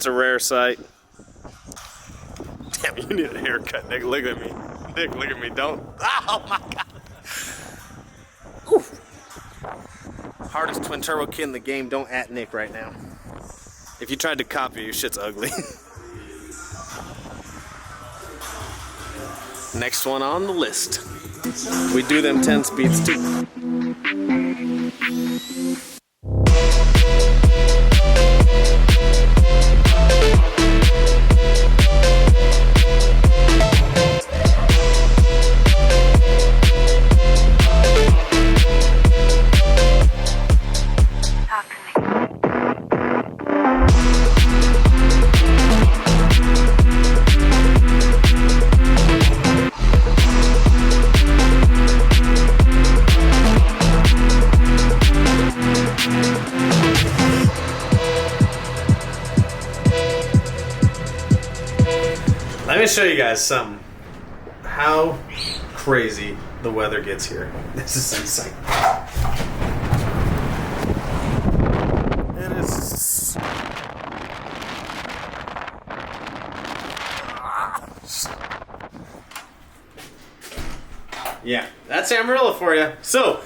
That's a rare sight. Damn, you need a haircut, Nick. Look at me. Nick, look at me. Don't. Oh my God. Whew. Hardest twin turbo kit in the game. Don't at Nick right now. If you tried to copy, your shit's ugly. Next one on the list. We do them 10 speeds too. Let me show you guys something. How crazy the weather gets here. This is insane. It is. Yeah, that's Amarillo for you. So,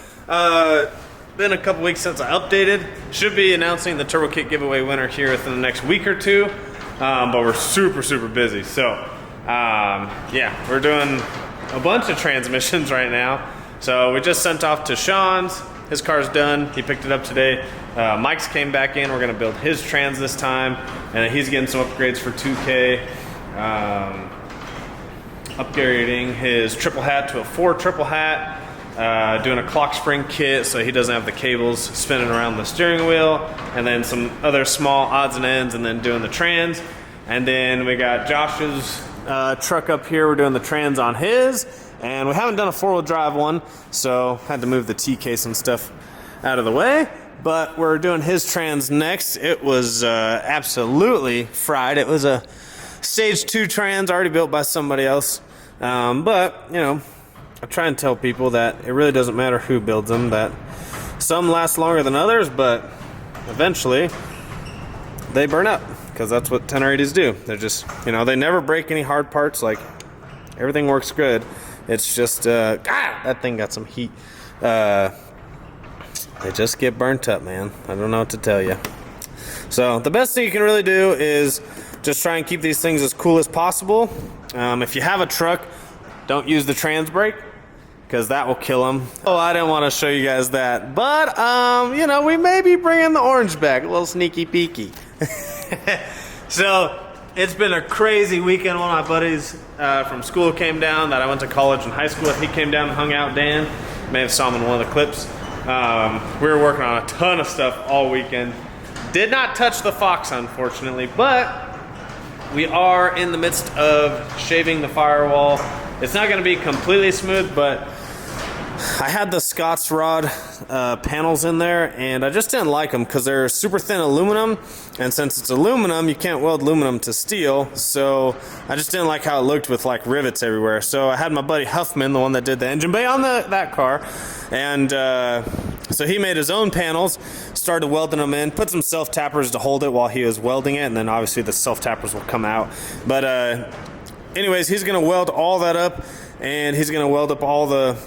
been a couple weeks since I updated. Should be announcing the Turbo Kit giveaway winner here within the next week or two. But we're super busy. So, yeah, we're doing a bunch of transmissions right now. So we just sent off to Sean's. His car's done. He picked it up today. Mike's came back in. We're gonna build his trans this time, and he's getting some upgrades for 2K. Upgrading his triple hat to a 4 triple hat. Doing a clock spring kit so he doesn't have the cables spinning around the steering wheel, and then some other small odds and ends, and then doing the trans. And then we got Josh's truck up here. We're doing the trans on his, and we haven't done a 4-wheel drive one, so had to move the T case and stuff out of the way. But we're doing his trans next. It was absolutely fried. It was a stage 2 trans already built by somebody else. But you know, I try and tell people that it really doesn't matter who builds them, that some last longer than others, but eventually they burn up, because that's what 1080s do. They're just, you know, they never break any hard parts. Like, everything works good. It's just, that thing got some heat. They just get burnt up, man. I don't know what to tell you. So the best thing you can really do is just try and keep these things as cool as possible. If you have a truck, don't use the trans brake, because that will kill them. Oh, I didn't want to show you guys that, but you know, we may be bringing the orange back, a little sneaky peeky. So it's been a crazy weekend. One of my buddies from school came down that I went to college and high school with. He came down and hung out. Dan, you may have saw him in one of the clips. We were working on a ton of stuff all weekend. Did not touch the Fox, unfortunately, but we are in the midst of shaving the firewall. It's not going to be completely smooth, but I had the Scott's rod panels in there, and I just didn't like them because they're super thin aluminum, and since it's aluminum, you can't weld aluminum to steel, so I just didn't like how it looked with like rivets everywhere. So I had my buddy Huffman, the one that did the engine bay on that car, and so he made his own panels, started welding them in, put some self-tappers to hold it while he was welding it, and then obviously the self-tappers will come out. But anyways, he's gonna weld all that up, and he's gonna weld up all the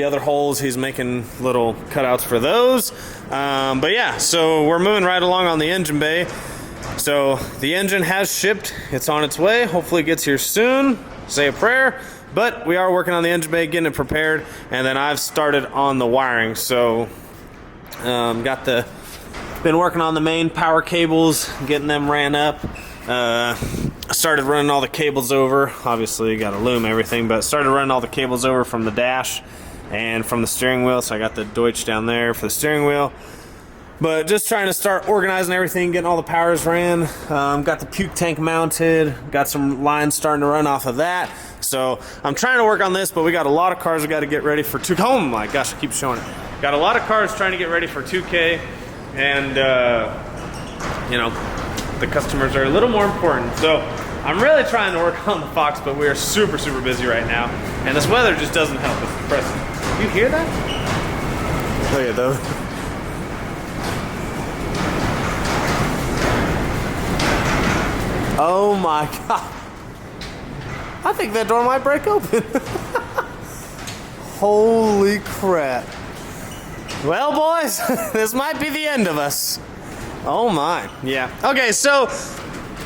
other holes. He's making little cutouts for those. But yeah, so we're moving right along on the engine bay. So the engine has shipped. It's on its way. Hopefully it gets here soon. Say a prayer. But we are working on the engine bay, getting it prepared, and then I've started on the wiring. So been working on the main power cables, getting them ran up. Started running all the cables over. Obviously you got to loom everything, but started running all the cables over from the dash and from the steering wheel. So I got the Deutsch down there for the steering wheel, but just trying to start organizing everything, getting all the powers ran. Got the puke tank mounted, got some lines starting to run off of that. So I'm trying to work on this, but we got a lot of cars we got to get ready for 2K. Oh my gosh, I keep showing it. Got a lot of cars trying to get ready for 2K, and you know, the customers are a little more important. So I'm really trying to work on the Fox, but we are super busy right now, and this weather just doesn't help. It's depressing. You hear that? Look at those. Oh my God. I think that door might break open. Holy crap. Well, boys, this might be the end of us. Oh my, yeah. Okay, so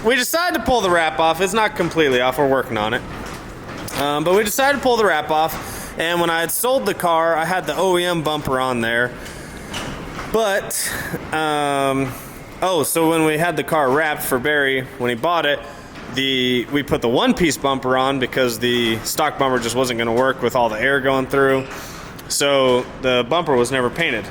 we decided to pull the wrap off. It's not completely off, we're working on it. But we decided to pull the wrap off, and when I had sold the car, I had the OEM bumper on there. But, so when we had the car wrapped for Barry, when he bought it, we put the one-piece bumper on because the stock bumper just wasn't gonna work with all the air going through. So the bumper was never painted.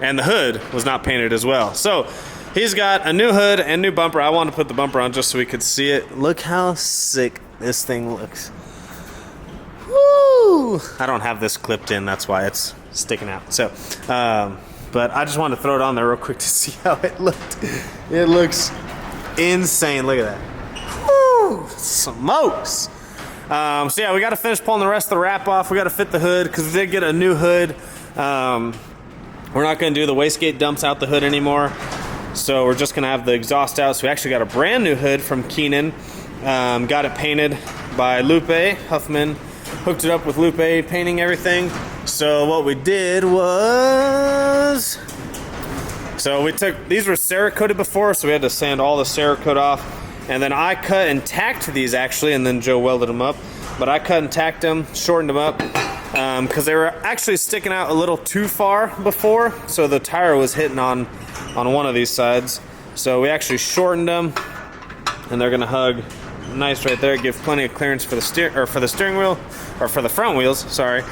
And the hood was not painted as well. So he's got a new hood and new bumper. I wanted to put the bumper on just so we could see it. Look how sick this thing looks. Woo! I don't have this clipped in, that's why it's sticking out. So, but I just wanted to throw it on there real quick to see how it looked. It looks insane, look at that. Woo! Smokes! So yeah, we got to finish pulling the rest of the wrap off. We got to fit the hood because we did get a new hood. We're not going to do the wastegate dumps out the hood anymore. So we're just going to have the exhaust out. So we actually got a brand new hood from Keenan. Got it painted by Lupe Huffman. Hooked it up with Lupe painting everything. So what we did was... So we took... These were Cerakoted before, so we had to sand all the Cerakote off. And then I cut and tacked these actually, and then Joe welded them up. But I cut and tacked them, shortened them up. Because they were actually sticking out a little too far before, so the tire was hitting on one of these sides. So we actually shortened them, and they're gonna hug nice right there, give plenty of clearance for the steering wheel, or for the front wheels, sorry.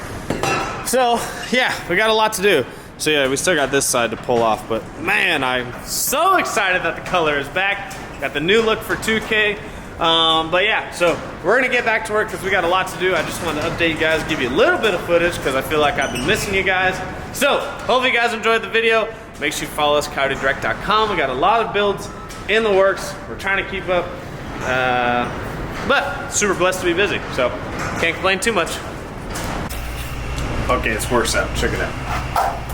So yeah, we got a lot to do. So yeah, we still got this side to pull off, but man, I'm so excited that the color is back. Got the new look for 2K. But yeah, so we're gonna get back to work because we got a lot to do. I just wanted to update you guys, give you a little bit of footage because I feel like I've been missing you guys. So, hope you guys enjoyed the video. Make sure you follow us, coyotedirect.com. We got a lot of builds in the works. We're trying to keep up, but super blessed to be busy. So, can't complain too much. Okay, it's worse out. Check it out.